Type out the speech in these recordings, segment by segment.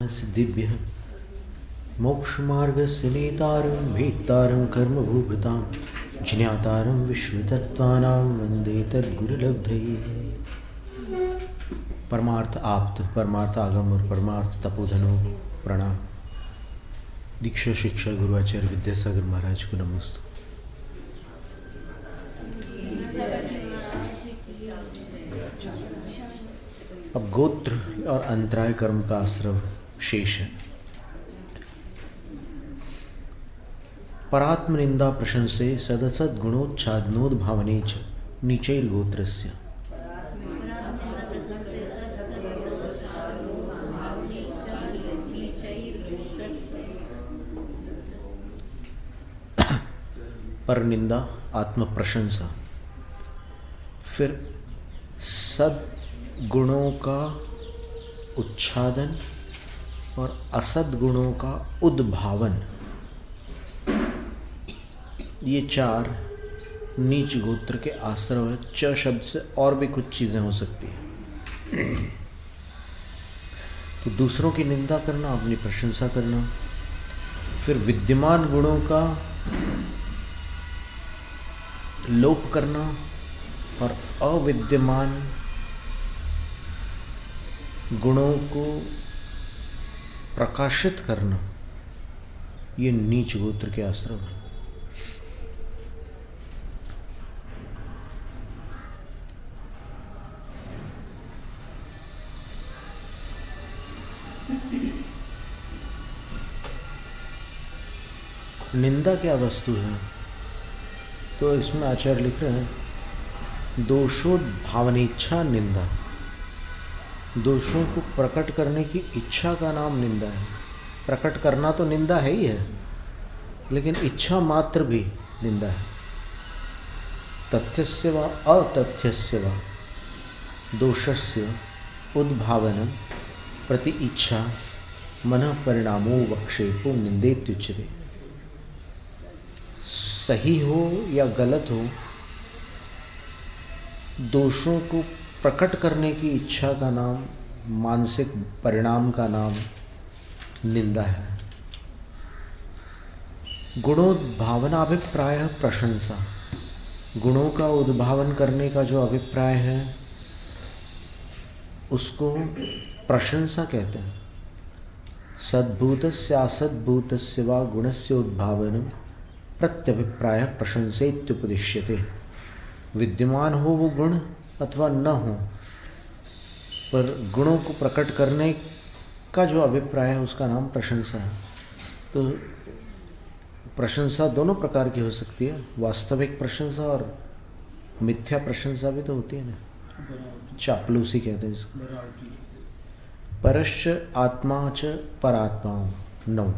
सिद्धिभ्यः मोक्षमार्गस्य नेतारं भेत्तारं कर्मभूभृतां ज्ञातारं विश्वतत्त्वानां वन्दे तद्गुरुलब्धये। परमार्थ आप्त, परमार्थ आगम और परमार्थ तपोधनो प्रणाम। दीक्षा शिक्षा गुरु आचार्य विद्यासागर महाराज को नमस्ते। अब गोत्र और अंतराय कर्म का आश्रव शेष है। परात्म निंदा प्रशंसे सदसद गुणोच्छादनोद भावने च नीचैर गोत्रस्य। पर निंदा आत्म प्रशंसा, फिर सद गुणों का उच्छादन और असद गुणों का उद्भावन, ये चार नीच गोत्र के आश्रव है। च शब्द से और भी कुछ चीजें हो सकती है। तो दूसरों की निंदा करना, अपनी प्रशंसा करना, फिर विद्यमान गुणों का लोप करना और अविद्यमान गुणों को प्रकाशित करना, ये नीच गोत्र के आश्रम है। निंदा क्या वस्तु है? तो इसमें आचार्य लिख रहे हैं, दोषोद्भावनेच्छा निंदा। दोषों को प्रकट करने की इच्छा का नाम निंदा है। प्रकट करना तो निंदा है ही है, लेकिन इच्छा मात्र भी निंदा है। तथ्यस्य वा अतथ्यस्य वा दोषस्य उद्भावनम प्रति इच्छा मनः परिणामो वक्षेपो निंदेत्युच्यते। सही हो या गलत हो, दोषों को प्रकट करने की इच्छा का नाम, मानसिक परिणाम का नाम निंदा है। गुणोद्भावनाभिप्राय प्रशंसा, गुणों का उद्भावन करने का जो अभिप्राय है उसको प्रशंसा कहते हैं। सद्भूतस्य असद्भूतस्य वा गुणस्य उद्भावनम प्रत्यभिप्राय प्रशंसेत्युपदिश्यते। विद्यमान हो वो गुण अथवा न हो, पर गुणों को प्रकट करने का जो अभिप्राय है उसका नाम प्रशंसा है। तो प्रशंसा दोनों प्रकार की हो सकती है, वास्तविक प्रशंसा और मिथ्या प्रशंसा भी तो होती है ना, चापलूसी कहते हैं इसको। परश्च आत्मा च परात्माओं नौ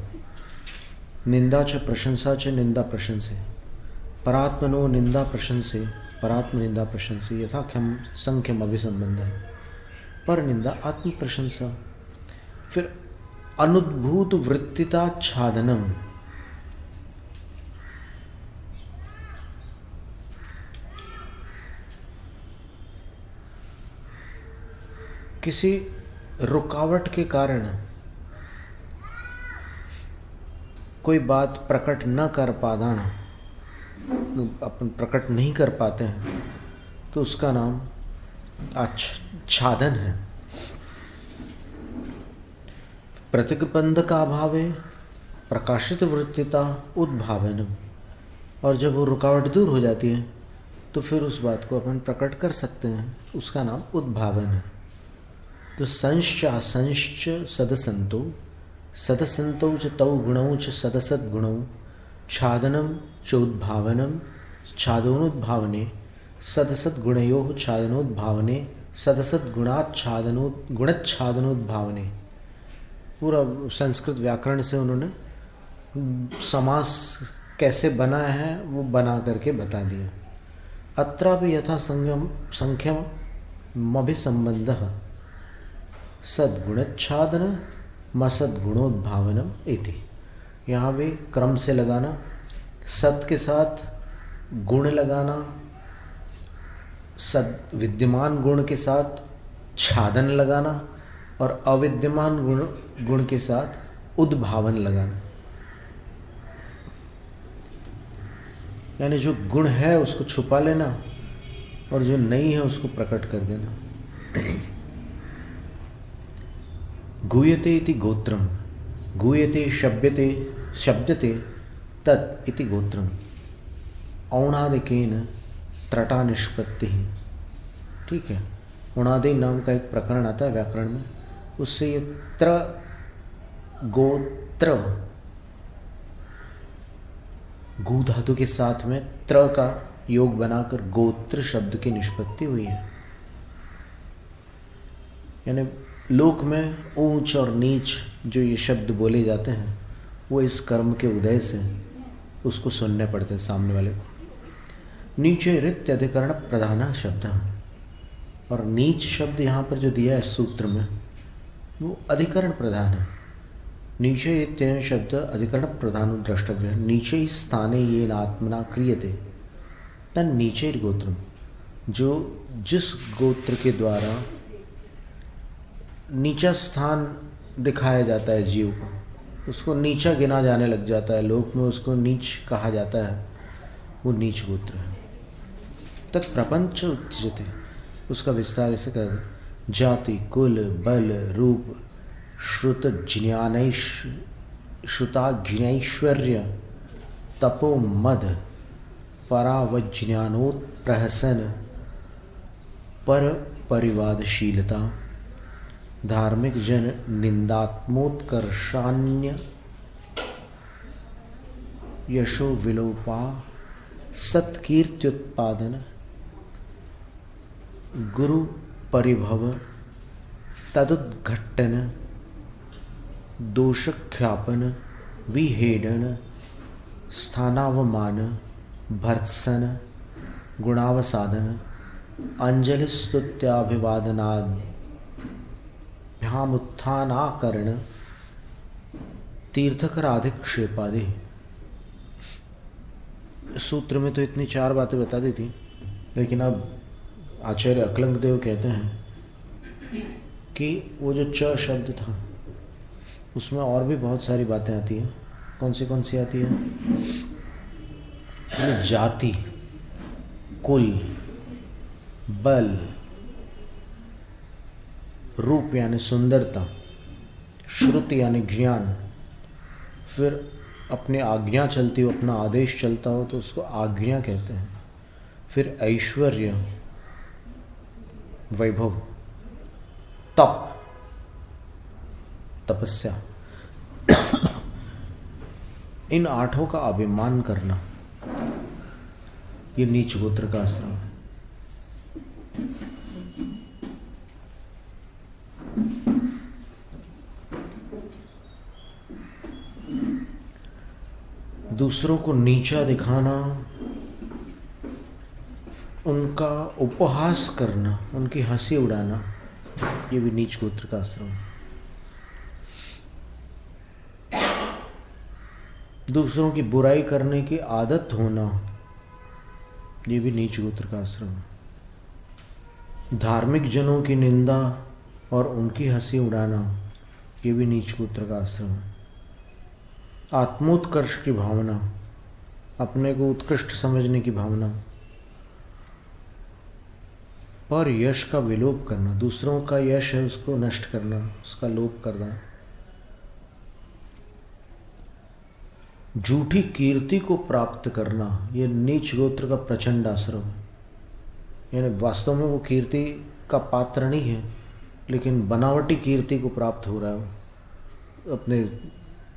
निंदा च प्रशंसा च निंदा प्रशंसे परात्मनो निंदा प्रशंसे परात्म निंदा प्रशंसे यथाख्यम संख्यम अभिसंबंध है। पर निंदा आत्म प्रशंसा, फिर अनुद्भूत वृत्तिता छादनम, किसी रुकावट के कारण कोई बात प्रकट न कर पाना, अपन प्रकट नहीं कर पाते हैं, तो उसका नाम आच्छादन है। प्रतिबंध का अभाव है, प्रकाशित वृत्तिता उद्भावनम, और जब वो रुकावट दूर हो जाती है तो फिर उस बात को अपन प्रकट कर सकते हैं, उसका नाम उद्भावन है। तो संश्च असंश्च सदसंतो सदसंतो च तौ गुणौ च सदसद्गुणौ छादनम चोद्भावनम छादनोद्भावने सदसद्गुणयोः छादनोद्भावने गुणच्छादनोद्भावने। पूरा संस्कृत व्याकरण से उन्होंने समास कैसे बना है वो बना करके बता दिया। अत्रापि यथा संख्यम अभिसंबंधः सद्गुणच्छादन मसद्गुणोद्भावनम इति। यहाँ भी क्रम से लगाना, सत के साथ गुण लगाना, सद विद्यमान गुण के साथ छादन लगाना और अविद्यमान गुण गुण के साथ उद्भावन लगाना, यानी जो गुण है उसको छुपा लेना और जो नहीं है उसको प्रकट कर देना। गूयते इति गोत्रम, गूयते शब्दते तत् इति गोत्रम, औणादिकेन त्रटा निष्पत्ति। ठीक है, औणादि नाम का एक प्रकरण आता है व्याकरण में, उससे ये त्र गोत्र, गू धातु के साथ में त्र का योग बनाकर गोत्र शब्द की निष्पत्ति हुई है। यानी लोक में ऊंच और नीच जो ये शब्द बोले जाते हैं वो इस कर्म के उदय से उसको सुनने पड़ते हैं सामने वाले को। नीचे रित अधिकरण प्रधान शब्द है, और नीच शब्द यहाँ पर जो दिया है सूत्र में वो अधिकरण प्रधान है। नीचे इत्येन शब्द अधिकरण प्रधान द्रष्टव्य है। नीचे ही स्थाने ये आत्मना क्रियते तन नीचे गोत्रम, जो जिस गोत्र के द्वारा नीचा स्थान दिखाया जाता है जीव को, उसको नीचा गिना जाने लग जाता है, लोक में उसको नीच कहा जाता है, वो नीच गोत्र है। तत्प्रपंच उच्यते, उसका विस्तार ऐसे कर, जाति कुल बल रूप श्रुताज्ञैश्वर्य तपो मद परावज्ञानोत्प्रहसन पर परिवादशीलता धार्मिक जन निंदात्मोत्कर्षान्य यशो विलोपा सत्कीर्त्युत्पादन गुरु परिभव तदुद्घट्टन दोषख्यापन विहेडन स्थानावमान भर्त्सन गुणावसाधन अंजलिस्तुत्याभिवादनाभ्यामुत्थानाकरण तीर्थकराधिक्षेपादि। सूत्र में तो इतनी 4 बातें बता दी थी, लेकिन अब आचार्य अकलंक देव कहते हैं कि वो जो च शब्द था उसमें और भी बहुत सारी बातें आती हैं। कौन सी आती है? जाति कुल बल रूप यानी सुंदरता, श्रुति यानी ज्ञान, फिर अपने आज्ञा चलती हो, अपना आदेश चलता हो तो उसको आज्ञा कहते हैं, फिर ऐश्वर्य वैभव, तप तपस्या, इन 8 का अभिमान करना, ये नीच गोत्र का आश्रम है। दूसरों को नीचा दिखाना, उनका उपहास करना, उनकी हंसी उड़ाना, ये भी नीच गोत्र का आश्रम है। दूसरों की बुराई करने की आदत होना, ये भी नीच गोत्र का आश्रम है। धार्मिक जनों की निंदा और उनकी हंसी उड़ाना, ये भी नीच गोत्र का आश्रम है। आत्मोत्कर्ष की भावना, अपने को उत्कृष्ट समझने की भावना, और यश का विलोप करना, दूसरों का यश है उसको नष्ट करना, उसका लोप करना, झूठी कीर्ति को प्राप्त करना, ये नीच गोत्र का प्रचंड आश्रम है। यानी वास्तव में वो कीर्ति का पात्र नहीं है, लेकिन बनावटी कीर्ति को प्राप्त हो रहा है अपने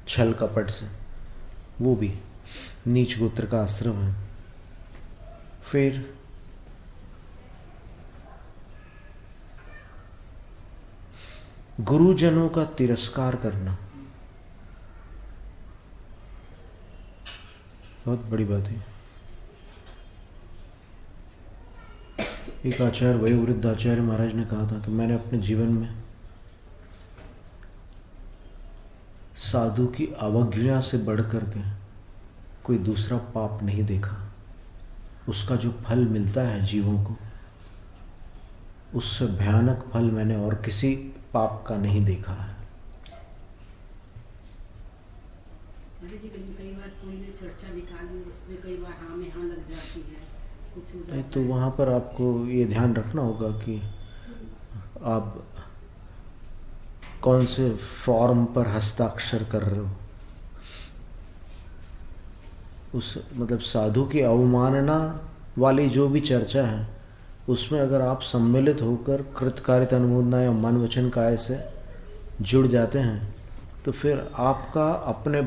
छल कपट से, वो भी नीच गोत्र का आश्रम है। फिर गुरुजनों का तिरस्कार करना, बहुत बड़ी बात है। एक आचार्य, वयोवृद्ध आचार्य महाराज ने कहा था कि मैंने अपने जीवन में साधु की अवज्ञा से बढ़कर के कोई दूसरा पाप नहीं देखा। उसका जो फल मिलता है जीवों को, उससे भयानक फल मैंने और किसी पाप का नहीं देखा है। जी कई बार कोई ने चर्चा निकाली, उसमें कई बार हाँ में हाँ लग जाती है, कुछ हो जाता है। तो वहाँ पर आपको ये ध्यान रखना होगा कि आप कौन से फॉर्म पर हस्ताक्षर कर रहे हो। उस मतलब साधु की अवमानना वाली जो भी चर्चा है उसमें अगर आप सम्मिलित होकर कृतकार्यता अनुमोदना या मन वचन काय से जुड़ जाते हैं तो फिर आपका अपने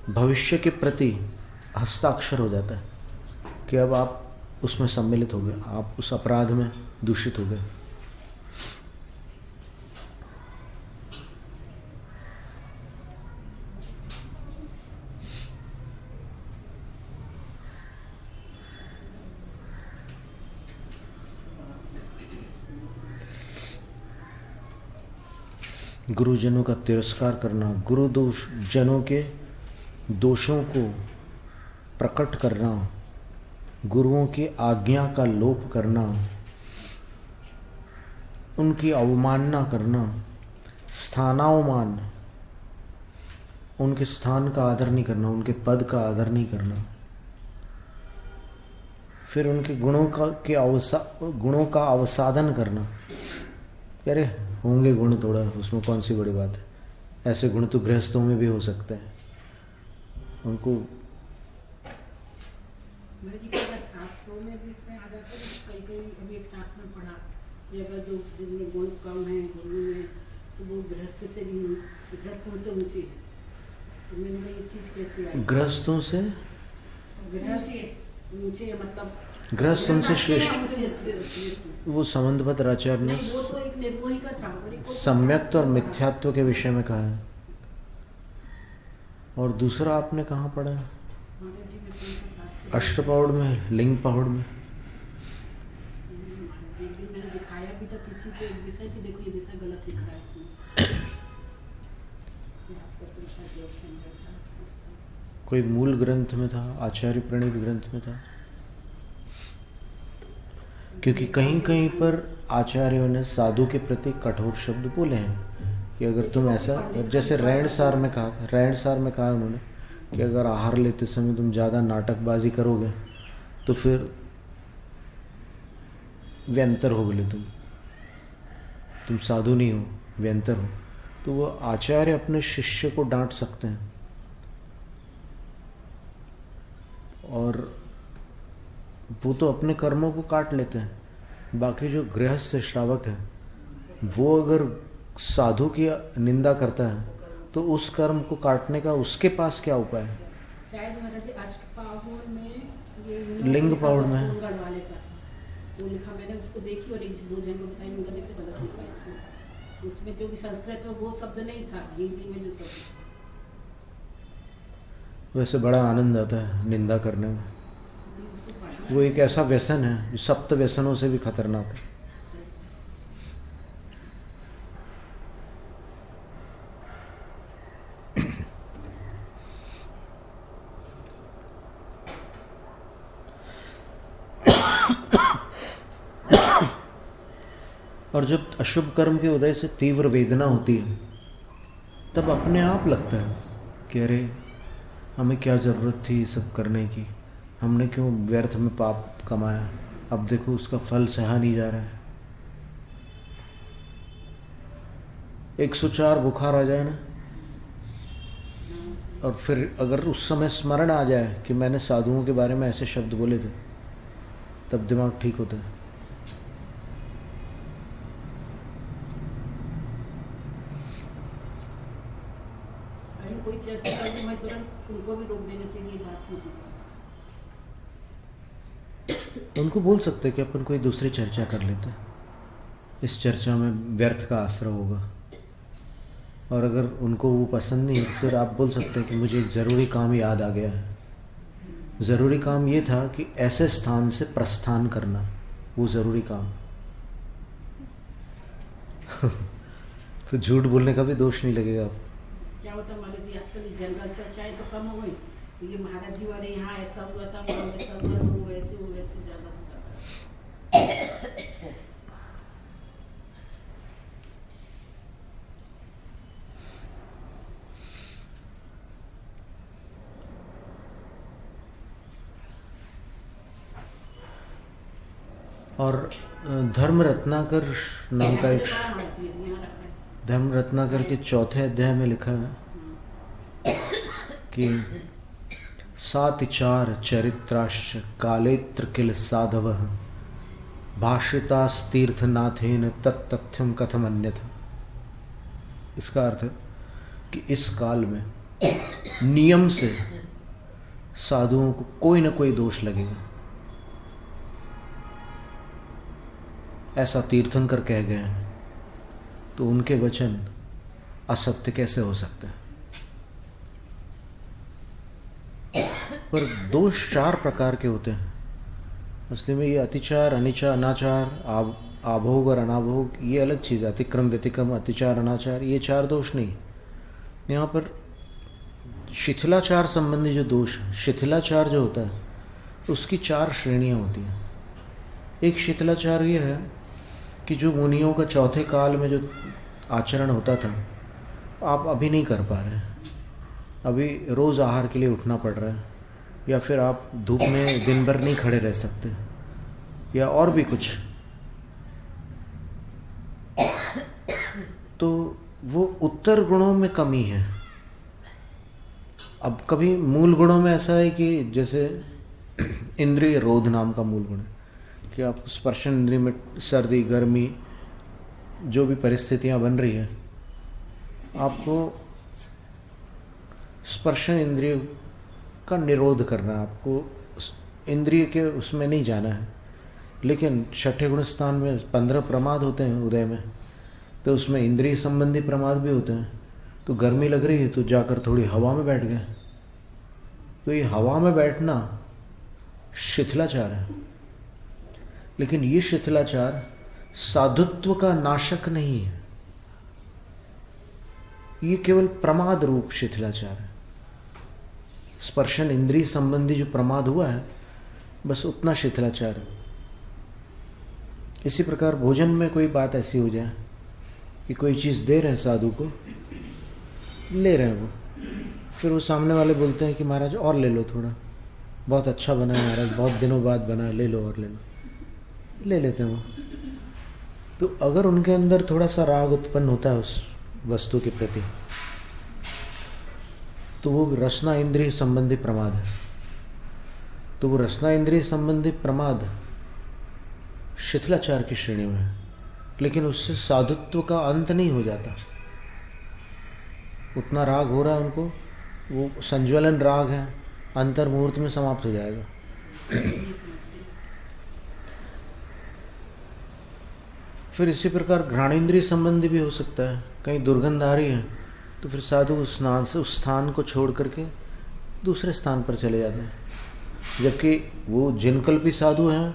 भविष्य के प्रति हस्ताक्षर हो जाता है कि अब आप उसमें सम्मिलित हो गए, आप उस अपराध में दूषित हो गए। गुरुजनों का तिरस्कार करना, गुरु दोष जनों के दोषों को प्रकट करना, गुरुओं की आज्ञा का लोप करना, उनकी अवमानना करना, स्थानावमान, उनके स्थान का आदर नहीं करना, उनके पद का आदर नहीं करना, फिर उनके गुणों का अवसाधन करना। अरे होंगे गुण, थोड़ा उसमें कौन सी बड़ी बात है, ऐसे गुण तो गृहस्थों में भी हो सकते हैं। उनको शास्त्रों में भी इसमें आ जाता है। कई अभी एक शास्त्र में पढ़ा कि अगर जो जिनमें गुण कम है गुरु में, तो वो गृहस्थ से भी गृहस्थों से ऊंचे है। तो मेरे में ये चीज कैसे आई? गृहस्थों से गृहस्थ ऊंचे मतलब गृहस्थ उनसे श्रेष्ठ। वो संबंधपत्र आचार्य ने सम्यक्त और मिथ्यात्व के विषय में कहा है। और दूसरा आपने कहाँ पढ़ा है? अष्टपाउड़ में, लिंग पहाड़ में। मैंने दिखाया भी था किसी को एक विषय की, देखो ये विषय गलत दिख रहा है इसमें। कोई मूल ग्रंथ में था, आचार्य प्रणीत ग्रंथ में था, क्योंकि कहीं कहीं पर आचार्यों ने साधु के प्रति कठोर शब्द बोले हैं कि अगर तुम ऐसा, जैसे रैण सार में कहा उन्होंने कि अगर आहार लेते समय तुम ज़्यादा नाटकबाजी करोगे तो फिर व्यंतर हो, बोले तुम साधु नहीं हो, व्यंतर हो। तो वो आचार्य अपने शिष्य को डांट सकते हैं, और वो तो अपने कर्मों को काट लेते हैं। बाकी जो गृहस्थ श्रावक है वो अगर साधु की निंदा करता है तो उस कर्म को काटने का उसके पास क्या उपाय है? शायद महाराज जी अष्टपाहुर में ये लिंग पहाड़ में वाले का वो लिखा, मैंने उसको देखी और एक दो जन को बताई, उनका देखो गलत लिखा इसमें। उसमें क्योंकि संस्कृत में वो शब्द नहीं था, हिंदी में जो शब्द। वैसे बड़ा आनंद आता है निंदा करने में। वो एक ऐसा व्यसन है जो सप्त व्यसनों से भी खतरनाक है। और जब अशुभ कर्म के उदय से तीव्र वेदना होती है तब अपने आप लगता है कि अरे हमें क्या ज़रूरत थी सब करने की, हमने क्यों व्यर्थ में पाप कमाया, अब देखो उसका फल सहा नहीं जा रहा है। 104 बुखार आ जाए ना, और फिर अगर उस समय स्मरण आ जाए कि मैंने साधुओं के बारे में ऐसे शब्द बोले थे, तब दिमाग ठीक होता है। कोई चर्चा करने में तुरंत उनको भी रोक देना चाहिए बात नहीं। उनको बोल सकते कि अपन कोई दूसरी चर्चा कर लेते, इस चर्चा में व्यर्थ का आश्रय होगा। और अगर उनको वो पसंद नहीं फिर आप बोल सकते हैं कि मुझे एक ज़रूरी काम याद आ गया है। ज़रूरी काम ये था कि ऐसे स्थान से प्रस्थान करना, वो ज़रूरी काम। तो झूठ बोलने का भी दोष नहीं लगेगा आपको। क्या होता है महाराज जी, आजकल जनरल चर्चाएं तो कम हो गई, तो ये महाराज जी वाले यहाँ ऐसा हुआ था, वहाँ ऐसा हुआ, तो वो वैसे ज़्यादा हो जाता है। और धर्म रत्नाकर नाम का एक धर्म रत्नाकर के चौथे अध्याय में लिखा है कि सातिचार चरित्राश्च कालेत्र किल साधव भाषितास्तीर्थनाथेन तत्तथ्यम कथम अन्यथा। इसका अर्थ है कि इस काल में नियम से साधुओं को कोई ना कोई दोष लगेगा। ऐसा तीर्थंकर कह गए हैं, तो उनके वचन असत्य कैसे हो सकते हैं? पर दोष 4 प्रकार के होते हैं असली में। ये अतिचार, अनिचार, अनाचार, आभोग और अनाभोग, ये अलग चीज़ है। अतिक्रम, व्यतिक्रम, अतिचार, अनाचार, ये 4 दोष नहीं। यहाँ पर शिथिलाचार संबंधी जो दोष, शिथिलाचार जो होता है उसकी 4 श्रेणियाँ होती हैं। एक शिथिलाचार ये है कि जो मुनियों का चौथे काल में जो आचरण होता था, आप अभी नहीं कर पा रहे, अभी रोज़ आहार के लिए उठना पड़ रहा है, या फिर आप धूप में दिन भर नहीं खड़े रह सकते, या और भी कुछ, तो वो उत्तर गुणों में कमी है। अब कभी मूल गुणों में ऐसा है कि जैसे इंद्रिय रोध नाम का मूल गुण है कि आप स्पर्शन इंद्रिय में सर्दी गर्मी जो भी परिस्थितियां बन रही है, आपको स्पर्शन इंद्रिय का निरोध करना है, आपको इंद्रिय के उसमें नहीं जाना है। लेकिन छठे गुण स्थान में 15 प्रमाद होते हैं उदय में, तो उसमें इंद्रिय संबंधी प्रमाद भी होते हैं। तो गर्मी लग रही है तो जाकर थोड़ी हवा में बैठ गए, तो ये हवा में बैठना शिथिलाचार है। लेकिन ये शिथिलाचार साधुत्व का नाशक नहीं है, ये केवल प्रमाद रूप शिथिलाचार है। स्पर्शन इंद्रिय संबंधी जो प्रमाद हुआ है, बस उतना शिथिलाचार है। इसी प्रकार भोजन में कोई बात ऐसी हो जाए कि कोई चीज़ दे रहे हैं साधु को, ले रहे हैं वो, फिर वो सामने वाले बोलते हैं कि महाराज और ले लो थोड़ा, बहुत अच्छा बना है महाराज, बहुत दिनों बाद बना है, ले लो और ले लो, ले लेते हैं वो। तो अगर उनके अंदर थोड़ा सा राग उत्पन्न होता है उस वस्तु के प्रति, तो वो रसना इंद्रिय संबंधी प्रमाद है। तो वो रसना इंद्रिय संबंधी प्रमाद शिथिलाचार की श्रेणी में है, लेकिन उससे साधुत्व का अंत नहीं हो जाता। उतना राग हो रहा है उनको, वो संज्वलन राग है, अंतर मुहूर्त में समाप्त हो जाएगा। फिर इसी प्रकार घ्राणेन्द्रिय संबंधी भी हो सकता है। कहीं दुर्गंध आ रही है तो फिर साधु उस स्नान से उस स्थान को छोड़ करके दूसरे स्थान पर चले जाते हैं, जबकि वो जिनकल्पी साधु हैं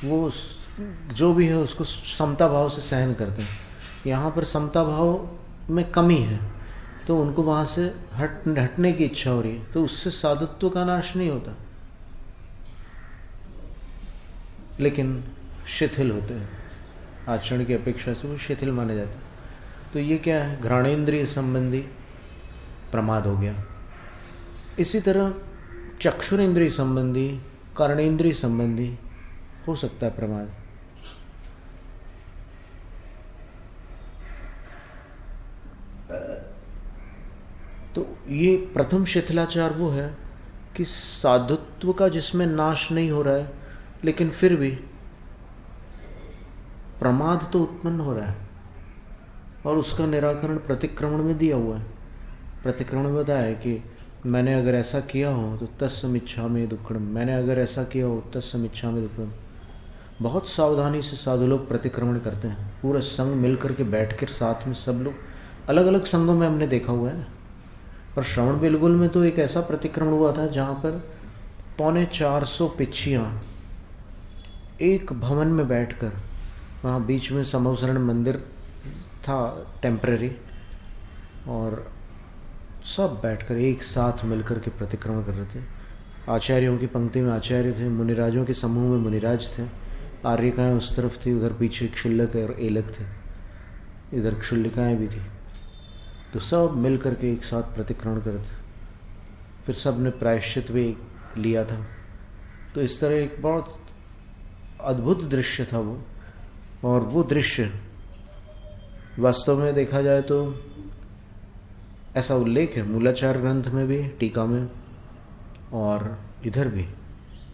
वो जो भी है उसको समता भाव से सहन करते हैं। यहाँ पर समता भाव में कमी है, तो उनको वहाँ से हटने की इच्छा हो रही है, तो उससे साधुत्व का नाश नहीं होता, लेकिन शिथिल होते हैं, आचरण की अपेक्षा से वो शिथिल माने जाते हैं। तो ये क्या है? घ्राणेन्द्रिय संबंधी प्रमाद हो गया। इसी तरह चक्षुरेंद्रिय संबंधी, कर्णेन्द्रिय संबंधी हो सकता है प्रमाद। तो ये प्रथम शिथिलाचार वो है कि साधुत्व का जिसमें नाश नहीं हो रहा है, लेकिन फिर भी प्रमाद तो उत्पन्न हो रहा है, और उसका निराकरण प्रतिक्रमण में दिया हुआ है। प्रतिक्रमण में बताया है कि मैंने अगर ऐसा किया हो तो तत्समिच्छामि दुक्कड़म, मैंने अगर ऐसा किया हो तत्समिच्छामि दुक्कड़म। बहुत सावधानी से साधु लोग प्रतिक्रमण करते हैं, पूरा संघ मिलकर के बैठ कर साथ में सब लोग, अलग अलग संघों में हमने देखा हुआ है ना। और श्रवण बेलगुल में तो एक ऐसा प्रतिक्रमण हुआ था जहाँ पर 450 पिच्छियाँ एक भवन में बैठकर, वहाँ बीच में समवसरण मंदिर था टेम्परेरी, और सब बैठकर एक साथ मिलकर के प्रतिक्रमण कर रहे थे। आचार्यों की पंक्ति में आचार्य थे, मुनिराजों के समूह में मुनिराज थे, आर्यिकाएँ उस तरफ थी, उधर पीछे क्षुल्लक और एलक थे, इधर क्षुल्लिकाएँ भी थी। तो सब मिल कर के एक साथ प्रतिक्रमण करते, फिर सब ने प्रायश्चित भी लिया था। तो इस तरह एक बहुत अद्भुत दृश्य था वो। और वो दृश्य वास्तव में देखा जाए तो ऐसा उल्लेख है मूलाचार ग्रंथ में भी, टीका में, और इधर भी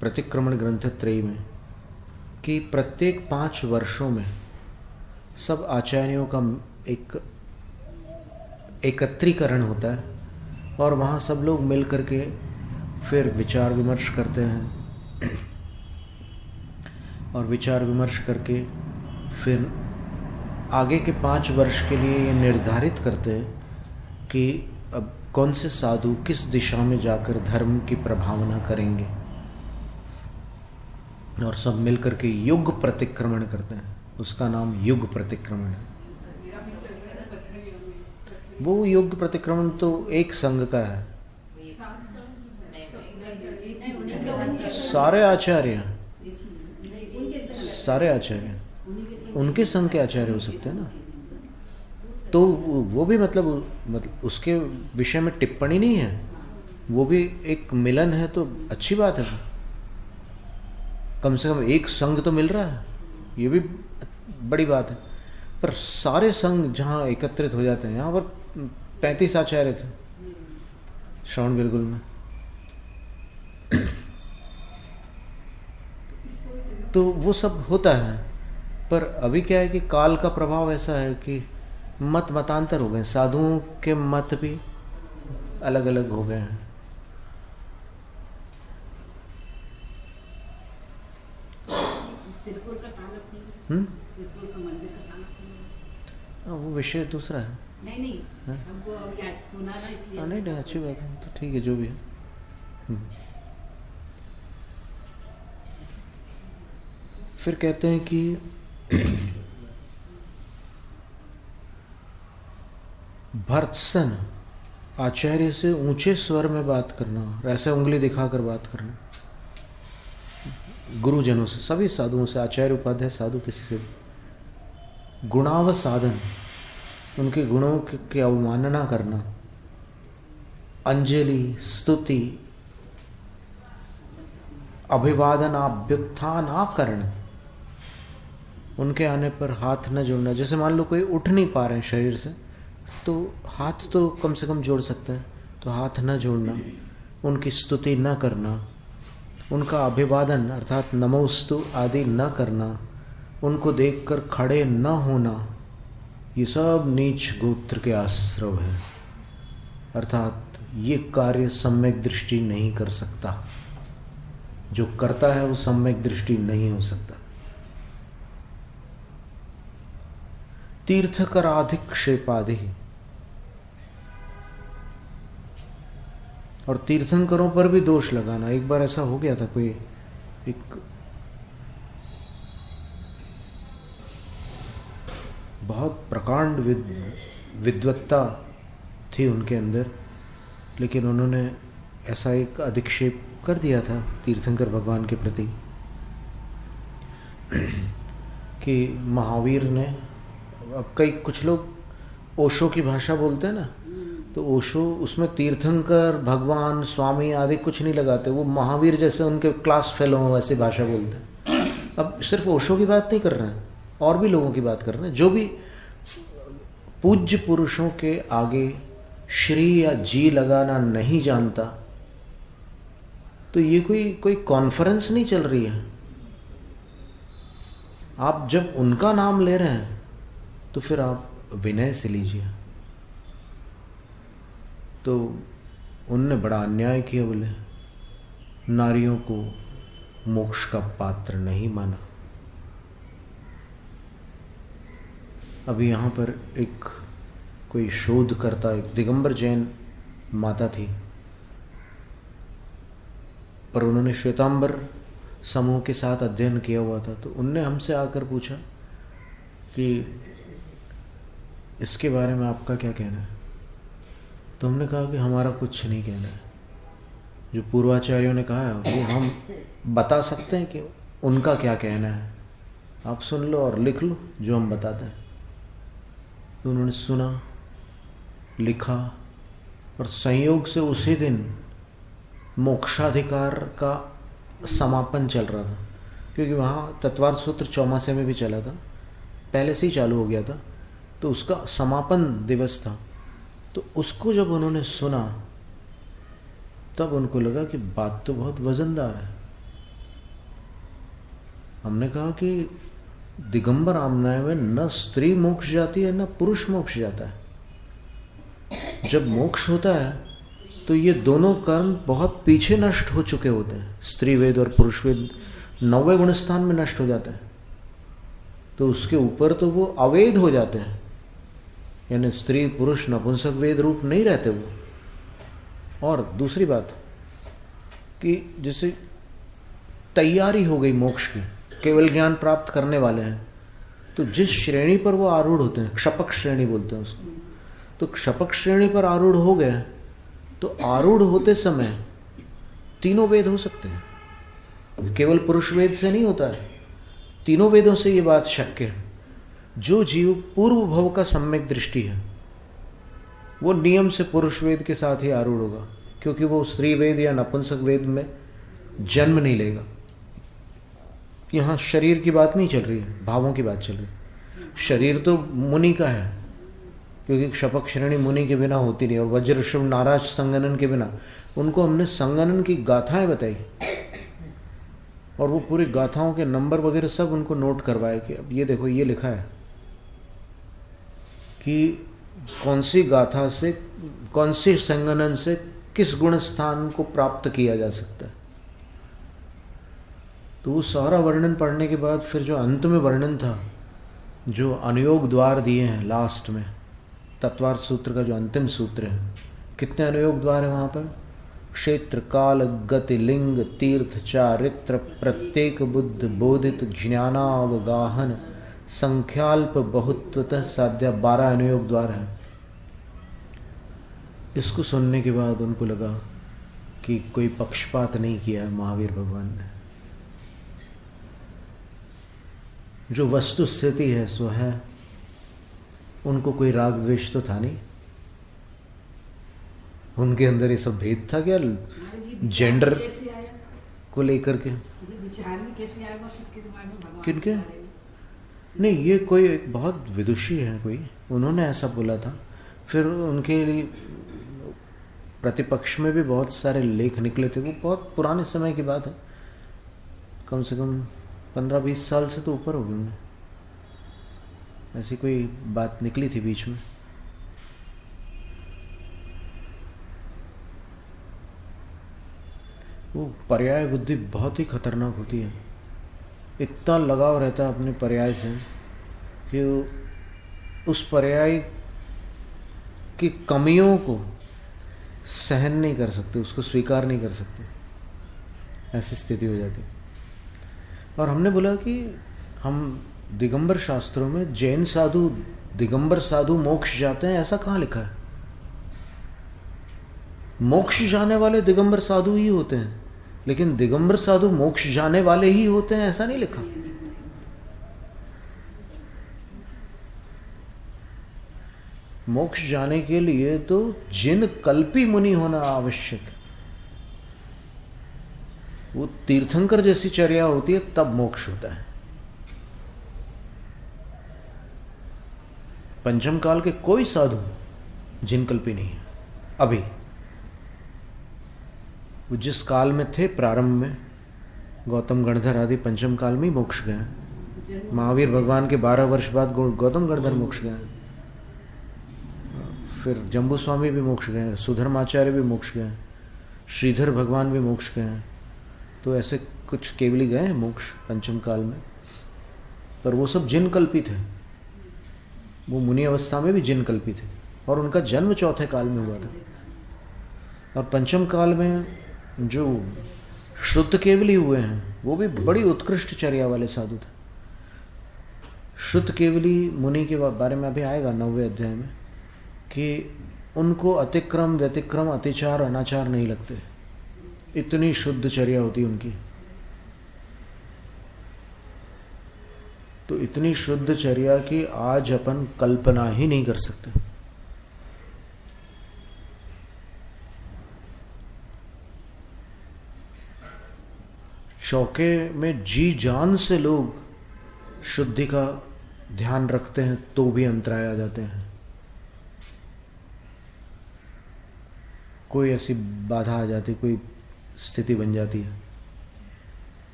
प्रतिक्रमण ग्रंथ त्रयी में, कि प्रत्येक 5 वर्षों में सब आचार्यों का एक एकत्रीकरण होता है और वहाँ सब लोग मिल करके फिर विचार विमर्श करते हैं और विचार विमर्श करके फिर आगे के 5 वर्ष के लिए ये निर्धारित करते हैं कि अब कौन से साधु किस दिशा में जाकर धर्म की प्रभावना करेंगे, और सब मिल करके युग प्रतिक्रमण करते हैं। उसका नाम युग प्रतिक्रमण है। वो युग प्रतिक्रमण तो एक संघ का है, सारे आचार्य उनके संघ के आचार्य हो सकते हैं ना। तो वो भी मतलब उसके विषय में टिप्पणी नहीं है, वो भी एक मिलन है, तो अच्छी बात है। कम से कम एक संघ तो मिल रहा है, ये भी बड़ी बात है। पर सारे संघ जहाँ एकत्रित हो जाते हैं, यहाँ पर 35 आचार्य थे श्रवण बेलगुल में। तो वो सब होता है, पर अभी क्या है कि काल का प्रभाव ऐसा है कि मतांतर हो गए, साधुओं के मत भी अलग अलग हो गए हैं। वो विषय दूसरा है। नहीं हमको याद सुना ना, इसलिए नहीं अच्छी बात है, तो ठीक है जो भी है। फिर कहते हैं कि भर्त्सन आचार्य से ऊंचे स्वर में बात करना और ऐसे उंगली दिखाकर बात करना, गुरुजनों से, सभी साधुओं से, आचार्य उपाध्याय साधु किसी से भी। गुणाव साधन, उनके गुणों की अवमानना करना, अंजलि स्तुति अभिवादन अभ्युत्थानाकरण, उनके आने पर हाथ न जोड़ना। जैसे मान लो कोई उठ नहीं पा रहे हैं शरीर से, तो हाथ तो कम से कम जोड़ सकता है, तो हाथ न जोड़ना, उनकी स्तुति न करना, उनका अभिवादन अर्थात नमोस्तु आदि न करना, उनको देखकर खड़े न होना, ये सब नीच गोत्र के आश्रव है। अर्थात ये कार्य सम्यक दृष्टि नहीं कर सकता, जो करता है वो सम्यक दृष्टि नहीं हो सकता। तीर्थकराधिक्षेपादि, और तीर्थंकरों पर भी दोष लगाना। एक बार ऐसा हो गया था, कोई एक बहुत प्रकांड विद्वत्ता थी उनके अंदर, लेकिन उन्होंने ऐसा एक अधिक्षेप कर दिया था तीर्थंकर भगवान के प्रति कि महावीर ने, अब कुछ लोग ओशो की भाषा बोलते हैं ना, तो ओशो उसमें तीर्थंकर भगवान स्वामी आदि कुछ नहीं लगाते, वो महावीर जैसे उनके क्लास फेलो वैसे भाषा बोलते हैं। अब सिर्फ ओशो की बात नहीं कर रहे हैं, और भी लोगों की बात कर रहे हैं जो भी पूज्य पुरुषों के आगे श्री या जी लगाना नहीं जानता। तो ये कोई कॉन्फ्रेंस नहीं चल रही है। आप जब उनका नाम ले रहे हैं तो फिर आप विनय से लीजिए। तो उनने बड़ा अन्याय किया, बोले नारियों को मोक्ष का पात्र नहीं माना। अभी यहाँ पर एक कोई शोध करता, एक दिगंबर जैन माता थी, पर उन्होंने श्वेतांबर समूह के साथ अध्ययन किया हुआ था। तो उनने हमसे आकर पूछा कि इसके बारे में आपका क्या कहना है। तो हमने कहा कि हमारा कुछ नहीं कहना है, जो पूर्वाचार्यों ने कहा है वो हम बता सकते हैं कि उनका क्या कहना है, आप सुन लो और लिख लो जो हम बताते हैं। तो उन्होंने सुना, लिखा, और संयोग से उसी दिन मोक्षाधिकार का समापन चल रहा था। क्योंकि वहाँ तत्वार्थ सूत्र चौमासे में भी चला था, पहले से ही चालू हो गया था, तो उसका समापन दिवस था। तो उसको जब उन्होंने सुना तब उनको लगा कि बात तो बहुत वजनदार है। हमने कहा कि दिगंबर आमनाय में न स्त्री मोक्ष जाती है न पुरुष मोक्ष जाता है। जब मोक्ष होता है तो ये दोनों कर्म बहुत पीछे नष्ट हो चुके होते हैं। स्त्री वेद और पुरुष वेद 9वें गुण स्थान में नष्ट हो जाते हैं, तो उसके ऊपर तो वो अवेद हो जाते हैं, यानी स्त्री पुरुष नपुंसक वेद रूप नहीं रहते वो। और दूसरी बात कि जैसे तैयारी हो गई मोक्ष की, केवल ज्ञान प्राप्त करने वाले हैं, तो जिस श्रेणी पर वो आरूढ़ होते हैं, क्षपक श्रेणी बोलते हैं उसको, तो क्षपक श्रेणी पर आरूढ़ हो गए तो आरूढ़ होते समय तीनों वेद हो सकते हैं। केवल पुरुष वेद से नहीं होता है, तीनों वेदों से ये बात शक्य है। जो जीव पूर्व भव का सम्यक दृष्टि है वो नियम से पुरुष वेद के साथ ही आरूढ़ होगा, क्योंकि वो स्त्री वेद या नपुंसक वेद में जन्म नहीं लेगा। यहाँ शरीर की बात नहीं चल रही है, भावों की बात चल रही है। शरीर तो मुनि का है, क्योंकि क्षपक श्रेणी मुनि के बिना होती नहीं, और वज्रश्रव नाराज संगनन के बिना। उनको हमने संगनन की गाथाएं बताई और वो पूरी गाथाओं के नंबर वगैरह सब उनको नोट करवाए कि अब ये देखो, ये लिखा है कि कौन सी गाथा से, कौन सी संगनन से किस गुण स्थान को प्राप्त किया जा सकता है। तो वो सारा वर्णन पढ़ने के बाद फिर जो अंत में वर्णन था, जो अनुयोग द्वार दिए हैं लास्ट में, तत्वार्थ सूत्र का जो अंतिम सूत्र है, कितने अनुयोग द्वार है वहाँ पर? क्षेत्र काल गति लिंग तीर्थ चारित्र प्रत्येक बुद्ध बोधित ज्ञानावगाहन संख्याल्प बहुत्वतः साध्या 12 अनुयोग द्वार है। इसको सुनने के बाद उनको लगा कि कोई पक्षपात नहीं किया है महावीर भगवान ने। जो वस्तु स्थिति है सो है, उनको कोई राग द्वेष तो था नहीं। उनके अंदर ये सब भेद था क्या जेंडर को लेकर के? किनके? नहीं, ये कोई एक बहुत विदुषी है कोई, उन्होंने ऐसा बोला था। फिर उनके लिए प्रतिपक्ष में भी बहुत सारे लेख निकले थे। वो बहुत पुराने समय की बात है, कम से कम 15-20 साल से तो ऊपर हो गए होंगे। ऐसी कोई बात निकली थी बीच में। वो पर्याय बुद्धि बहुत ही खतरनाक होती है। इतना लगाव रहता है अपने पर्याय से कि उस पर्याय की कमियों को सहन नहीं कर सकते, उसको स्वीकार नहीं कर सकते, ऐसी स्थिति हो जाती है। और हमने बोला कि हम दिगंबर शास्त्रों में जैन साधु, दिगंबर साधु मोक्ष जाते हैं, ऐसा कहाँ लिखा है? मोक्ष जाने वाले दिगंबर साधु ही होते हैं, लेकिन दिगंबर साधु मोक्ष जाने वाले ही होते हैं ऐसा नहीं लिखा। मोक्ष जाने के लिए तो जिन कल्पी मुनि होना आवश्यक है। वो तीर्थंकर जैसी चर्या होती है तब मोक्ष होता है। पंचम काल के कोई साधु जिन कल्पी नहीं है अभी। वो जिस काल में थे प्रारंभ में, गौतम गणधर आदि पंचम काल में ही मोक्ष गए। महावीर भगवान के 12 वर्ष बाद गौतम गणधर मोक्ष गए, फिर जम्बू स्वामी भी मोक्ष गए, सुधर्माचार्य भी मोक्ष गए, श्रीधर भगवान भी मोक्ष गए। तो ऐसे कुछ केवली गए हैं मोक्ष पंचम काल में, पर वो सब जिन कल्पी थे। वो मुनि अवस्था में भी जिन कल्पी थे और उनका जन्म चौथे काल में हुआ था। और पंचम काल में जो शुद्ध केवली हुए हैं वो भी बड़ी उत्कृष्ट चर्या वाले साधु थे। शुद्ध केवली मुनि के बारे में अभी आएगा 9वें अध्याय में कि उनको अतिक्रम व्यतिक्रम अतिचार अनाचार नहीं लगते, इतनी शुद्ध चर्या होती उनकी। तो इतनी शुद्ध चर्या की आज अपन कल्पना ही नहीं कर सकते। चौके में जी जान से लोग शुद्धि का ध्यान रखते हैं तो भी अंतराय आ जाते हैं। कोई ऐसी बाधा आ जाती, कोई स्थिति बन जाती है,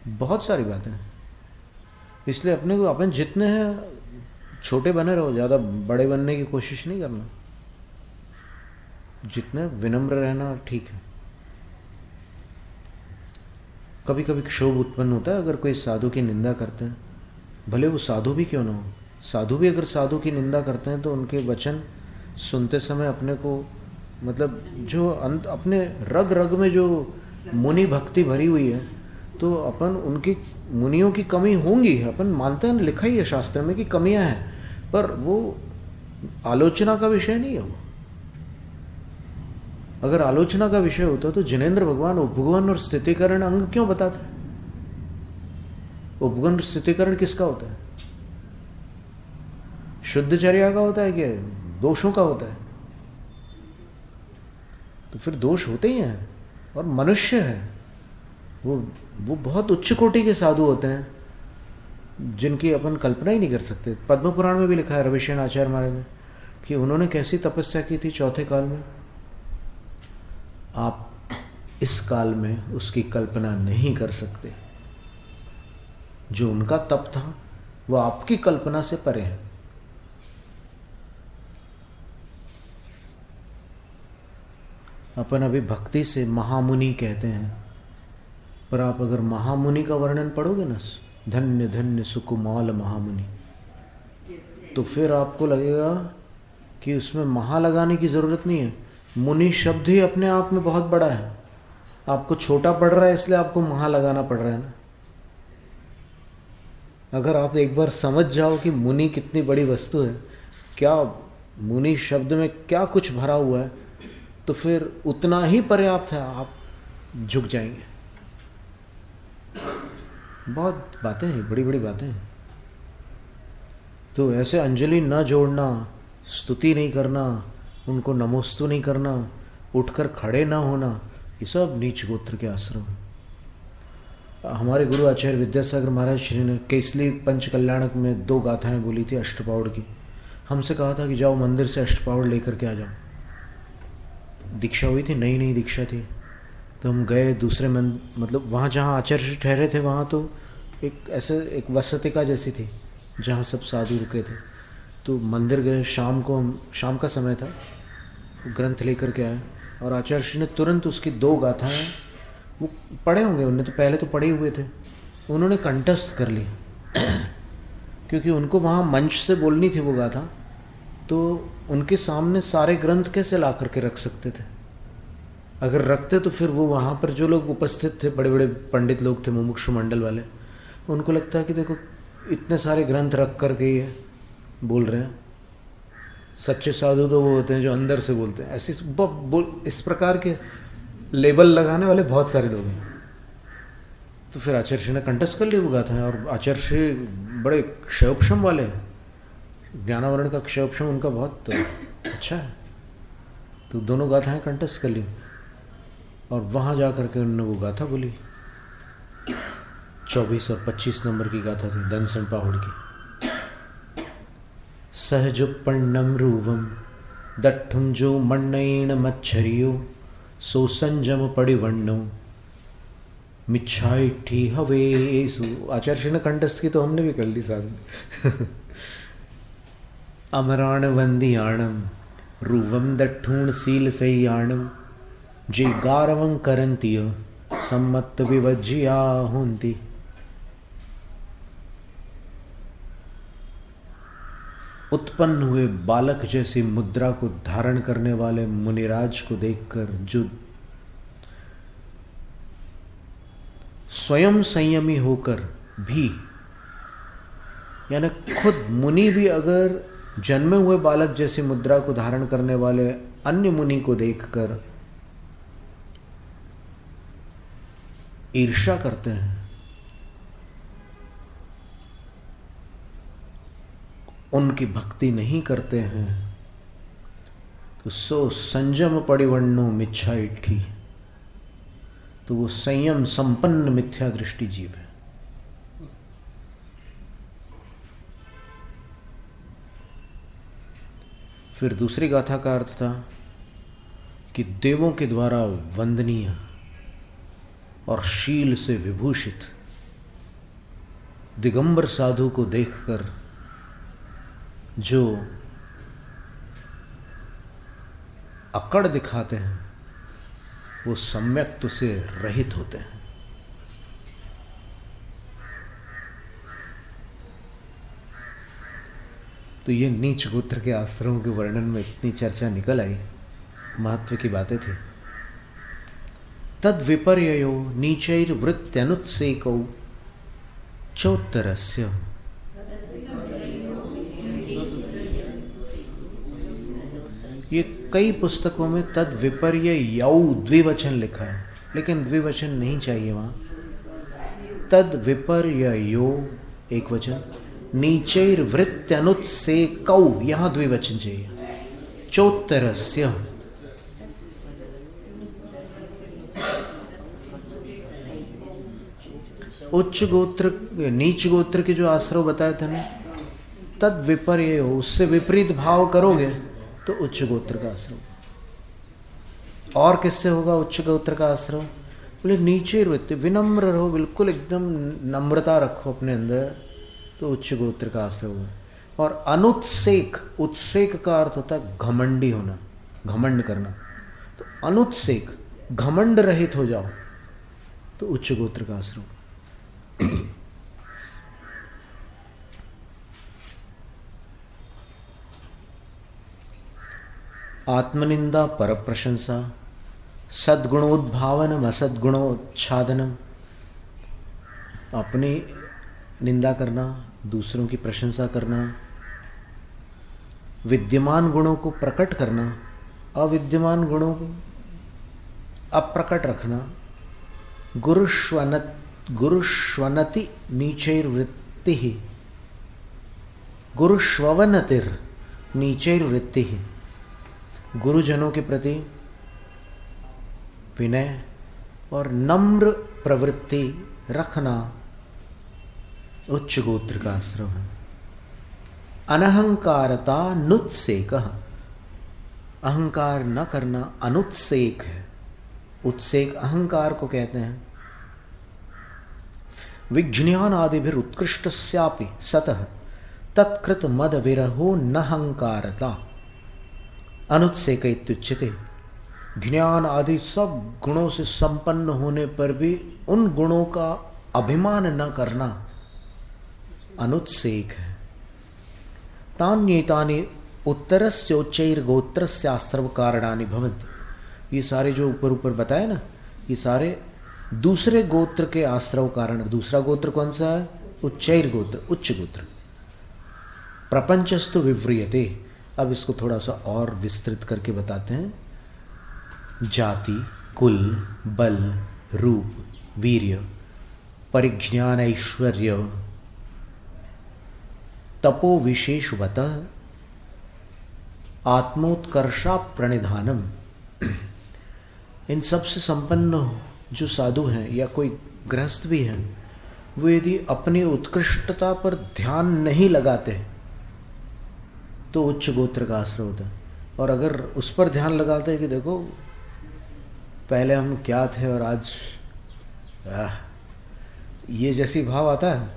बहुत सारी बातें। इसलिए अपने को, अपन जितने हैं छोटे बने रहो, ज़्यादा बड़े बनने की कोशिश नहीं करना, जितने विनम्र रहना ठीक है। कभी कभी क्षोभ उत्पन्न होता है अगर कोई साधु की निंदा करते हैं, भले वो साधु भी क्यों ना हो। साधु भी अगर साधु की निंदा करते हैं तो उनके वचन सुनते समय अपने को, मतलब जो अपने रग रग में जो मुनि भक्ति भरी हुई है, तो अपन उनकी मुनियों की कमी होंगी, अपन मानते हैं, लिखा ही है शास्त्र में कि कमियां हैं, पर वो आलोचना का विषय नहीं है। वो अगर आलोचना का विषय होता तो जिनेंद्र भगवान उपगमन और स्थितिकरण अंग क्यों बताते हैं? उपगमन और स्थितिकरण किसका होता है? शुद्धचर्या का होता है कि दोषों का होता है? तो फिर दोष होते ही हैं, और मनुष्य है वो बहुत उच्च कोटि के साधु होते हैं जिनकी अपन कल्पना ही नहीं कर सकते। पद्म पुराण में भी लिखा है रविशेन आचार्य महाराज ने कि उन्होंने कैसी तपस्या की थी चौथे काल में, आप इस काल में उसकी कल्पना नहीं कर सकते। जो उनका तप था वो आपकी कल्पना से परे है। अपन अभी भक्ति से महामुनि कहते हैं, पर आप अगर महामुनि का वर्णन पढ़ोगे ना, धन्य धन्य सुकुमाल महामुनि, तो फिर आपको लगेगा कि उसमें महा लगाने की जरूरत नहीं है। मुनि शब्द ही अपने आप में बहुत बड़ा है। आपको छोटा पड़ रहा है इसलिए आपको महा लगाना पड़ रहा है ना। अगर आप एक बार समझ जाओ कि मुनि कितनी बड़ी वस्तु है, क्या मुनि शब्द में क्या कुछ भरा हुआ है, तो फिर उतना ही पर्याप्त है, आप झुक जाएंगे। बहुत बातें हैं, बड़ी बड़ी बातें हैं। तो ऐसे अंजलि न जोड़ना, स्तुति नहीं करना, उनको नमोस्तु नहीं करना, उठकर खड़े ना होना, ये सब नीच गोत्र के आश्रम। हमारे गुरु आचार्य विद्यासागर महाराज श्री ने केसली पंचकल्याणक में 2 गाथाएं बोली थी अष्टपावड़ की। हमसे कहा था कि जाओ मंदिर से अष्टपावड़ लेकर के आ जाओ। दीक्षा हुई थी, नई नई दीक्षा थी, तो हम गए दूसरे मतलब वहाँ जहाँ आचार्य ठहरे थे वहाँ तो एक वसतिका जैसी थी जहाँ सब साधु रुके थे। तो मंदिर गए, शाम को, हम शाम का समय था, ग्रंथ लेकर के आए और आचार्य श्री ने तुरंत उसकी 2 गाथाएं, वो पढ़े होंगे उन्होंने, तो पहले तो पढ़े हुए थे, उन्होंने कंठस्थ कर ली क्योंकि उनको वहाँ मंच से बोलनी थी वो गाथा, तो उनके सामने सारे ग्रंथ कैसे ला करके रख सकते थे? अगर रखते तो फिर वो वहाँ पर जो लोग उपस्थित थे, बड़े बड़े पंडित लोग थे, मुमुक्षु मंडल वाले, उनको लगता है कि देखो इतने सारे ग्रंथ रख करके ये बोल रहे हैं। सच्चे साधु तो वो होते हैं जो अंदर से बोलते हैं। ऐसे इस प्रकार के लेबल लगाने वाले बहुत सारे लोग हैं। तो फिर आचार्य श्री ने कंठस्थ कर लिया वो गाथा है, और आचार्य श्री बड़े क्षयोपशम वाले हैं, ज्ञानावरण का क्षयोपशम उनका बहुत अच्छा है। तो दोनों गाथाएं कंठस्थ कर ली और वहाँ जा करके उन्होंने वो गाथा बोली। 24 और 25 नंबर की गाथा थी दनसन पाहुड़ की। सहजुपन्नम रूवम दट्ठुम जो मन्नैण मच्छरियो सो संजम पड़िवण्णो मिच्छाइठी हवेसु। आचार्य श्री ने कंठस्थ की तो हमने भी कर ली साथ। अमराण वंदियाणम रूवम दट्ठूण सील सह्याणम जे गारवं करंतिय सम्मत विवज्जिया हुंती। उत्पन्न हुए बालक जैसी मुद्रा को धारण करने वाले मुनिराज को देखकर जो स्वयं संयमी होकर भी, यानी खुद मुनि भी अगर जन्मे हुए बालक जैसी मुद्रा को धारण करने वाले अन्य मुनि को देखकर ईर्ष्या करते हैं, उनकी भक्ति नहीं करते हैं, तो सो संजम पड़िवण्णो मिच्छाइठी, तो वो संयम संपन्न मिथ्या दृष्टि जीव है। फिर दूसरी गाथा का अर्थ था कि देवों के द्वारा वंदनीय और शील से विभूषित दिगंबर साधु को देखकर जो अकड़ दिखाते हैं वो सम्यक्त से रहित होते हैं। तो ये नीच गोत्र के आश्रमों के वर्णन में इतनी चर्चा निकल आई, महत्व की बातें थी। तद विपर्ययो नीचैर्वृत्त्यनुत्सेकौ चौत्तरस्य। ये कई पुस्तकों में तद विपर्ययौ द्विवचन लिखा है, लेकिन द्विवचन नहीं चाहिए वहां। तद विपर्ययो एक वचन, नीचैर्वृत्त्यनुत्सेकौ यहां द्विवचन चाहिए, चौत्तरस्य। उच्च गोत्र नीच गोत्र के जो आश्रव बताए थे ना, तद विपर्य हो, उससे विपरीत भाव करोगे तो उच्च गोत्र का आश्रव। और किससे होगा उच्च गोत्र का आश्रव? बोले नीचे वृत्ति, विनम्र रहो, बिल्कुल एकदम नम्रता रखो अपने अंदर, तो उच्च गोत्र का आश्रव है। और अनुत्सेक, उत्सेक का अर्थ होता है घमंडी होना, घमंड करना। तो अनुत्सेक, घमंड रहित हो जाओ तो उच्च गोत्र का आश्रव। आत्मनिंदा पर प्रशंसा, सद्गुणोद्भावनम असद्गुणोच्छादनम, अपनी निंदा करना, दूसरों की प्रशंसा करना, विद्यमान गुणों को प्रकट करना, अविद्यमान गुणों को अप्रकट रखना, गुरुष्वनति नीचैर्वृत्ति, गुरुष्वनतिर नीचैर्वृत्ति, गुरुजनों के प्रति विनय और नम्र प्रवृत्ति रखना उच्च गोत्र का आश्रव है। अनहंकारता नुत्सेक, अहंकार न करना अनुत्सेक है। उत्सेक अहंकार को कहते हैं। विज्ञान आदि भी उत्कृष्टस्यापि सतः तत्कृत मद विरहो नहंकारता अनुत्सेक इत्युच्यते। ज्ञान आदि सब गुणों से संपन्न होने पर भी उन गुणों का अभिमान न करना अनुत्सेक है। तान्येतानि उत्तरस्य उच्चैर्गोत्रस्य आश्रव कारणानि भवन्ति। ये सारे जो ऊपर ऊपर बताए ना, ये सारे दूसरे गोत्र के आश्रव कारण। दूसरा गोत्र कौन सा है? उच्चैर्गोत्र, उच्च गोत्र। प्रपंचस्तु विव्रियते। अब इसको थोड़ा सा और विस्तृत करके बताते हैं। जाति, कुल, बल, रूप, वीर्य, परिज्ञान, ऐश्वर्य, तपो विशेषवतः, आत्मोत्कर्षा प्रणिधानम। इन सब से संपन्न जो साधु हैं या कोई गृहस्थ भी हैं, वो यदि अपनी उत्कृष्टता पर ध्यान नहीं लगाते तो उच्च गोत्र का आश्रय होता है। और अगर उस पर ध्यान लगाते हैं कि देखो पहले हम क्या थे और आज ये जैसी भाव आता है,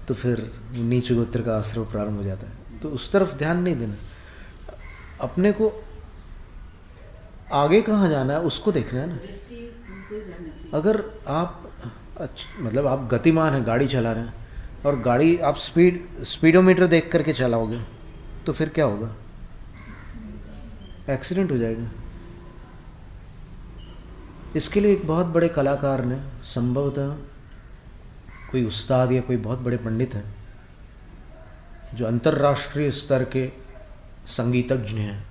तो फिर नीच गोत्र का आश्रय प्रारंभ हो जाता है। तो उस तरफ ध्यान नहीं देना, अपने को आगे कहाँ जाना है उसको देखना है ना। अगर आप मतलब आप गतिमान हैं, गाड़ी चला रहे हैं और गाड़ी आप स्पीडोमीटर देख करके चलाओगे तो फिर क्या होगा? एक्सीडेंट हो जाएगा। इसके लिए एक बहुत बड़े कलाकार ने, संभवतः कोई उस्ताद या कोई बहुत बड़े पंडित हैं जो अंतर्राष्ट्रीय स्तर के संगीतज्ञ हैं,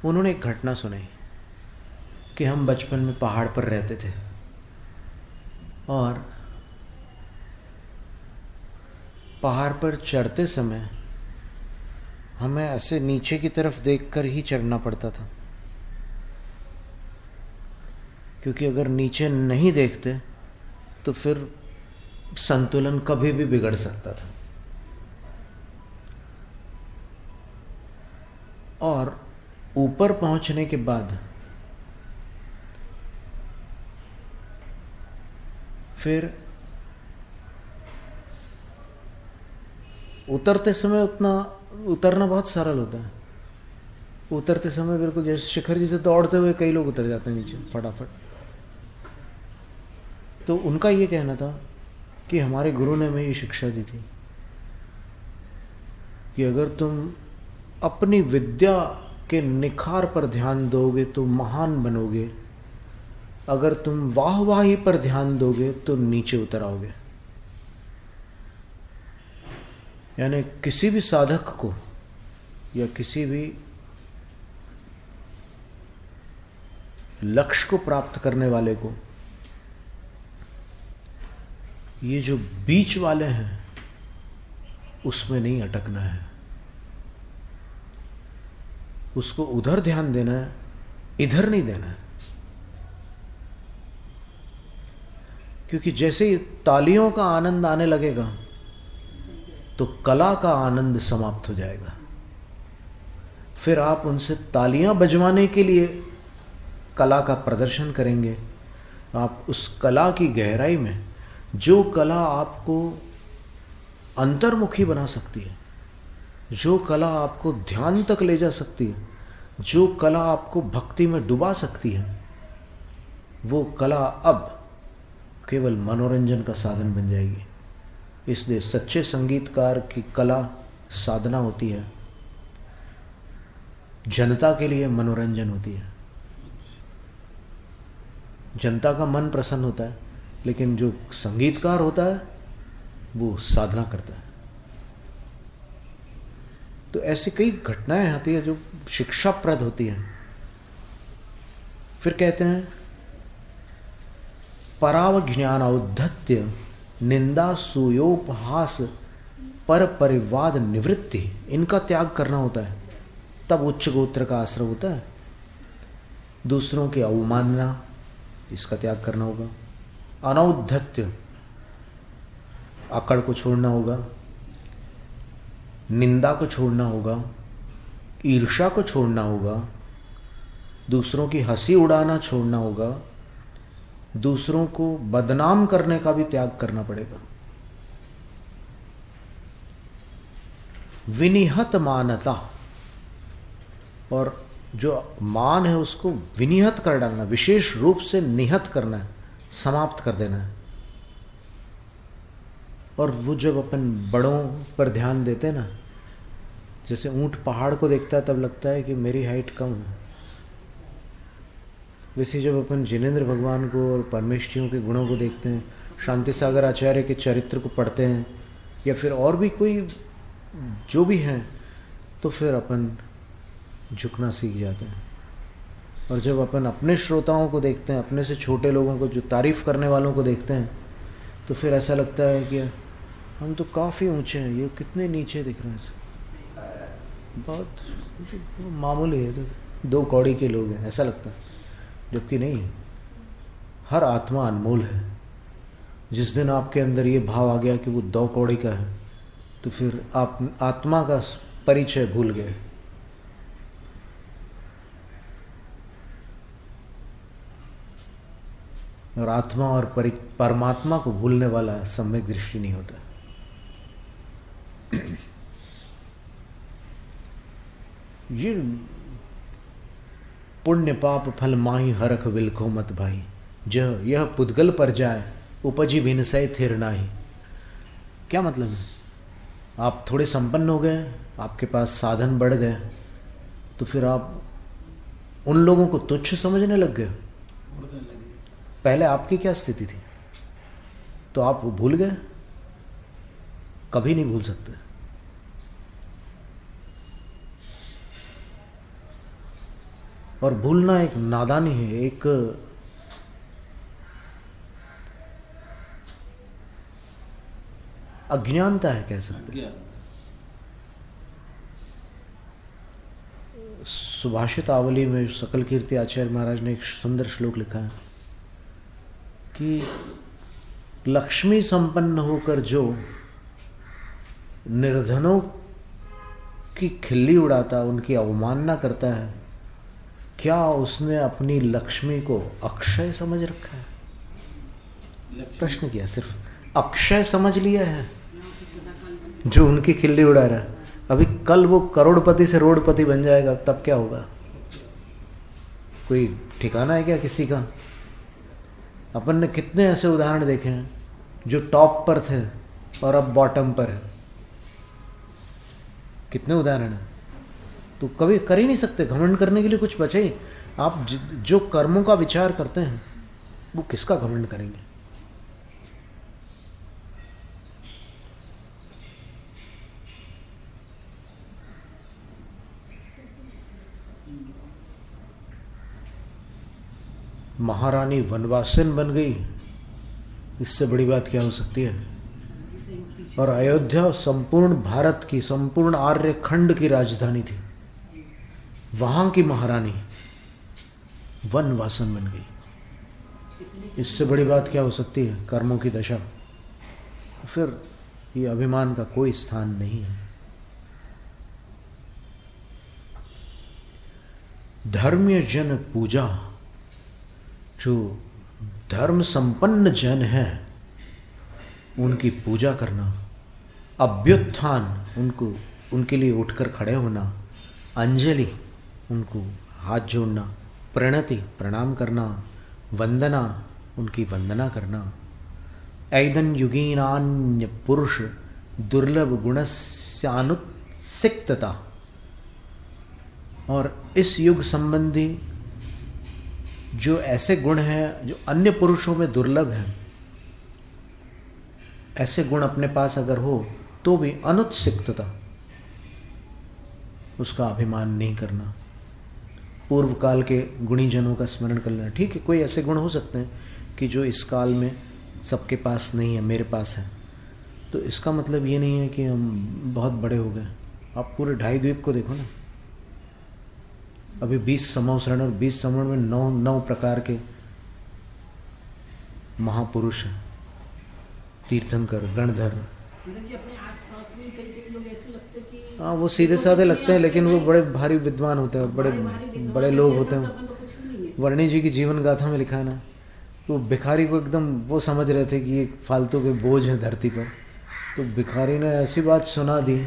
उन्होंने एक घटना सुनाई कि हम बचपन में पहाड़ पर रहते थे और पहाड़ पर चढ़ते समय हमें ऐसे नीचे की तरफ देखकर ही चढ़ना पड़ता था। क्योंकि अगर नीचे नहीं देखते तो फिर संतुलन कभी भी बिगड़ सकता था। और ऊपर पहुंचने के बाद फिर उतरते समय उतरना बहुत सरल होता है। उतरते समय बिल्कुल जैसे शिखर जी से दौड़ते हुए कई लोग उतर जाते हैं नीचे फटाफट। तो उनका ये कहना था कि हमारे गुरु ने हमें ये शिक्षा दी थी कि अगर तुम अपनी विद्या के निखार पर ध्यान दोगे तो महान बनोगे, अगर तुम वाहवाही पर ध्यान दोगे तो नीचे उतर आओगे। यानी किसी भी साधक को या किसी भी लक्ष्य को प्राप्त करने वाले को ये जो बीच वाले हैं उसमें नहीं अटकना है, उसको उधर ध्यान देना है, इधर नहीं देना है। क्योंकि जैसे ही तालियों का आनंद आने लगेगा तो कला का आनंद समाप्त हो जाएगा। फिर आप उनसे तालियां बजवाने के लिए कला का प्रदर्शन करेंगे। आप उस कला की गहराई में, जो कला आपको अंतर्मुखी बना सकती है, जो कला आपको ध्यान तक ले जा सकती है, जो कला आपको भक्ति में डुबा सकती है, वो कला अब केवल मनोरंजन का साधन बन जाएगी। इसलिए सच्चे संगीतकार की कला साधना होती है, जनता के लिए मनोरंजन होती है। जनता का मन प्रसन्न होता है, लेकिन जो संगीतकार होता है वो साधना करता है। तो ऐसी कई घटनाएं आती है जो शिक्षाप्रद होती है। फिर कहते हैं परावज्ञान औद्धत्य निंदा सूयोपहास पर परिवाद निवृत्ति, इनका त्याग करना होता है, तब उच्च गोत्र का आश्रय होता है। दूसरों की अवमानना, इसका त्याग करना होगा। अनौद्धत्य, अकड़ को छोड़ना होगा, निंदा को छोड़ना होगा, ईर्ष्या को छोड़ना होगा, दूसरों की हंसी उड़ाना छोड़ना होगा, दूसरों को बदनाम करने का भी त्याग करना पड़ेगा। विनिहत मानता, और जो मान है उसको विनिहत कर डालना, विशेष रूप से निहत करना है, समाप्त कर देना है। और वो जब अपन बड़ों पर ध्यान देते हैं ना, जैसे ऊंट पहाड़ को देखता है तब लगता है कि मेरी हाइट कम है, वैसे जब अपन जिनेंद्र भगवान को और परमेश्वरियों के गुणों को देखते हैं, शांति सागर आचार्य के चरित्र को पढ़ते हैं, या फिर और भी कोई जो भी हैं, तो फिर अपन झुकना सीख जाते हैं। और जब अपन अपने श्रोताओं को देखते हैं, अपने से छोटे लोगों को, जो तारीफ करने वालों को देखते हैं, तो फिर ऐसा लगता है कि हम तो काफ़ी ऊंचे हैं, ये कितने नीचे दिख रहे हैं, बहुत मामूली है, तो 2 कौड़ी के लोग हैं, ऐसा लगता है। जबकि नहीं, हर आत्मा अनमोल है। जिस दिन आपके अंदर ये भाव आ गया कि वो 2 कौड़ी का है, तो फिर आप आत्मा का परिचय भूल गए। और आत्मा और परमात्मा को भूलने वाला सम्यक दृष्टि नहीं होता। ये पुण्य पाप फल माही हरख विलखो मत भाई, जह यह पुद्गल पर जाए उपजी भिनसय थिर नाही। क्या मतलब है? आप थोड़े संपन्न हो गए, आपके पास साधन बढ़ गए, तो फिर आप उन लोगों को तुच्छ समझने लग गए। पहले आपकी क्या स्थिति थी? तो आप वो भूल गए, कभी नहीं भूल सकते। और भूलना एक नादानी है, एक अज्ञानता है, कह सकते हैं। सुभाषित आवली में सकल कीर्ति आचार्य महाराज ने एक सुंदर श्लोक लिखा है, कि लक्ष्मी संपन्न होकर जो निर्धनों की खिल्ली उड़ाता, उनकी अवमानना करता है, क्या उसने अपनी लक्ष्मी को अक्षय समझ रखा है? प्रश्न किया, सिर्फ अक्षय समझ लिया है जो उनकी खिल्ली उड़ा रहा है। अभी कल वो करोड़पति से रोडपति बन जाएगा, तब क्या होगा? कोई ठिकाना है क्या किसी का? अपन ने कितने ऐसे उदाहरण देखे हैं जो टॉप पर थे और अब बॉटम पर है। कितने उदाहरण हैं। तो कभी कर ही नहीं सकते, घमंड करने के लिए कुछ बचे ही। आप जो कर्मों का विचार करते हैं वो किसका घमंड करेंगे? महारानी वनवासिन बन गई, इससे बड़ी बात क्या हो सकती है? और अयोध्या संपूर्ण भारत की, संपूर्ण आर्य खंड की राजधानी थी। वहां की महारानी वनवासन बन गई, इससे बड़ी बात क्या हो सकती है? कर्मों की दशा। फिर ये अभिमान का कोई स्थान नहीं है। धर्म्य जन पूजा, जो धर्म संपन्न जन है उनकी पूजा करना, अभ्युत्थान, उनके लिए उठकर खड़े होना, अंजलि, उनको हाथ जोड़ना, प्रणति, प्रणाम करना, वंदना, उनकी वंदना करना। ऐदन युगीनान्य पुरुष दुर्लभ गुणस्यानुत्सिक्तता, और इस युग संबंधी जो ऐसे गुण हैं जो अन्य पुरुषों में दुर्लभ हैं, ऐसे गुण अपने पास अगर हो तो भी अनुत्सिक्तता, उसका अभिमान नहीं करना। पूर्व काल के गुणीजनों का स्मरण कर लेना। ठीक है, कोई ऐसे गुण हो सकते हैं कि जो इस काल में सबके पास नहीं है, मेरे पास है, तो इसका मतलब ये नहीं है कि हम बहुत बड़े हो गए। आप पूरे 2.5 द्वीप को देखो ना, अभी 20 समवसरण और 20 समवरण में 9 प्रकार के महापुरुष हैं, तीर्थंकर, गणधर। अपने आसपास में कई लोग ऐसे लगते हैं कि हाँ, वो सीधे साधे लगते हैं, लेकिन वो बड़े भारी विद्वान होते हैं, बड़े लोग होते हैं। वर्णी जी की जीवन गाथा में लिखा है ना, वो भिखारी को एकदम वो समझ रहे थे कि ये फालतू के बोझ हैं धरती पर, तो भिखारी ने ऐसी बात सुना दी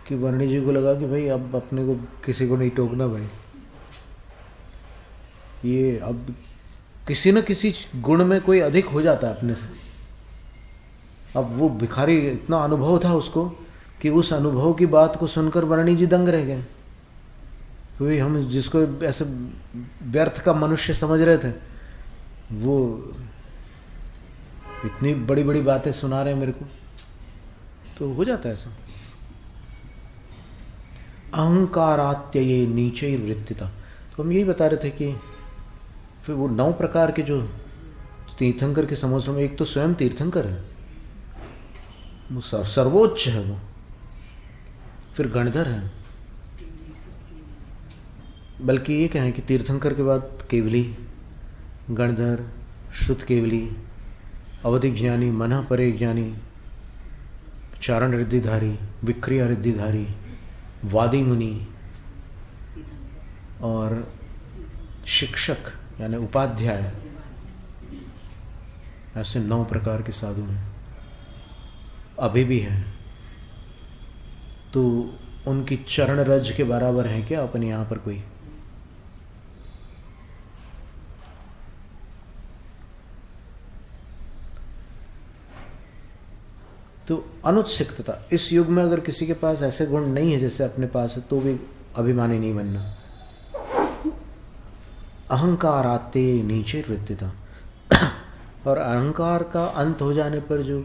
कि वर्णी जी को लगा कि भाई अब अपने को किसी को नहीं टोकना भाई, ये अब किसी न किसी गुण में कोई अधिक हो जाता है अपने से। अब वो भिखारी, इतना अनुभव था उसको कि उस अनुभव की बात को सुनकर वर्णी जी दंग रह गए। क्योंकि हम जिसको ऐसे व्यर्थ का मनुष्य समझ रहे थे, वो इतनी बड़ी बड़ी बातें सुना रहे हैं मेरे को, तो हो जाता है ऐसा। अहंकारात्य ये नीचे वृत्तिता, तो हम यही बता रहे थे कि फिर वो 9 प्रकार के जो तीर्थंकर के समूह में, एक तो स्वयं तीर्थंकर है, वो सर्वोच्च है वो, फिर गणधर है, बल्कि ये कहें कि तीर्थंकर के बाद केवली, गणधर, श्रुत केवली, अवधिक ज्ञानी, मनः परे ज्ञानी, चारण रिद्धिधारी, विक्रिया रिद्धिधारी, वादी मुनि और शिक्षक यानी उपाध्याय, ऐसे 9 प्रकार के साधु हैं, अभी भी हैं। तो उनकी चरण रज के बराबर है क्या अपन यहाँ पर कोई? तो अनुत्सिक्तता, इस युग में अगर किसी के पास ऐसे गुण नहीं है जैसे अपने पास है, तो भी अभिमानी नहीं बनना। अहंकार आते नीचे वृत्तिता, और अहंकार का अंत हो जाने पर जो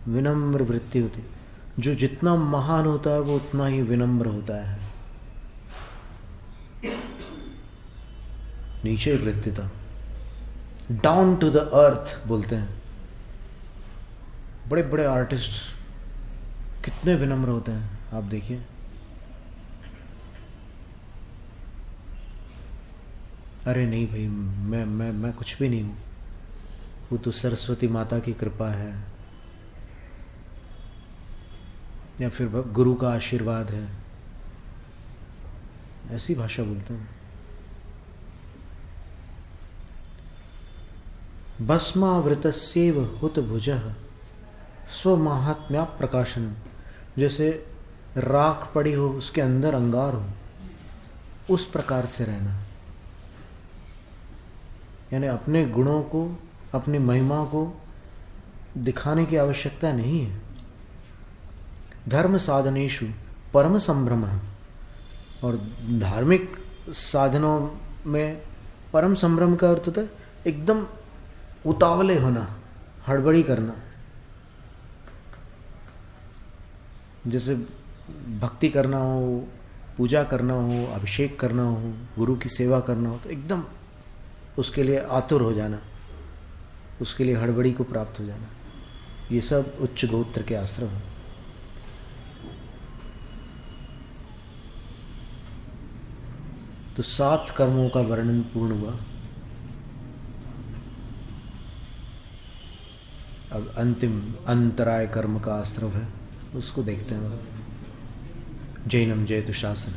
विनम्र वृत्ति होती, जो जितना महान होता है वो उतना ही विनम्र होता है। नीचे वृत्तिता, डाउन टू द अर्थ बोलते हैं। बड़े बड़े आर्टिस्ट कितने विनम्र होते हैं, आप देखिए। अरे नहीं भाई, मैं कुछ भी नहीं हूँ, वो तो सरस्वती माता की कृपा है, या फिर गुरु का आशीर्वाद है, ऐसी भाषा बोलते हैं। भस्मावृतस्यैव हुतभुजः स्वमाहात्म्या प्रकाशनम। जैसे राख पड़ी हो, उसके अंदर अंगार हो, उस प्रकार से रहना। यानी अपने गुणों को, अपनी महिमा को दिखाने की आवश्यकता नहीं है। धर्म साधनेषु परम संभ्रम। और धार्मिक साधनों में परम संभ्रम का अर्थ होता है एकदम उतावले होना, हड़बड़ी करना। जैसे भक्ति करना हो, पूजा करना हो, अभिषेक करना हो, गुरु की सेवा करना हो, तो एकदम उसके लिए आतुर हो जाना, उसके लिए हड़बड़ी को प्राप्त हो जाना। ये सब उच्च गोत्र के आश्रम हैं। तो 7 कर्मों का वर्णन पूर्ण हुआ। अब अंतिम अंतराय कर्म का आश्रम है, उसको देखते हैं। जैनम जयतु शासन।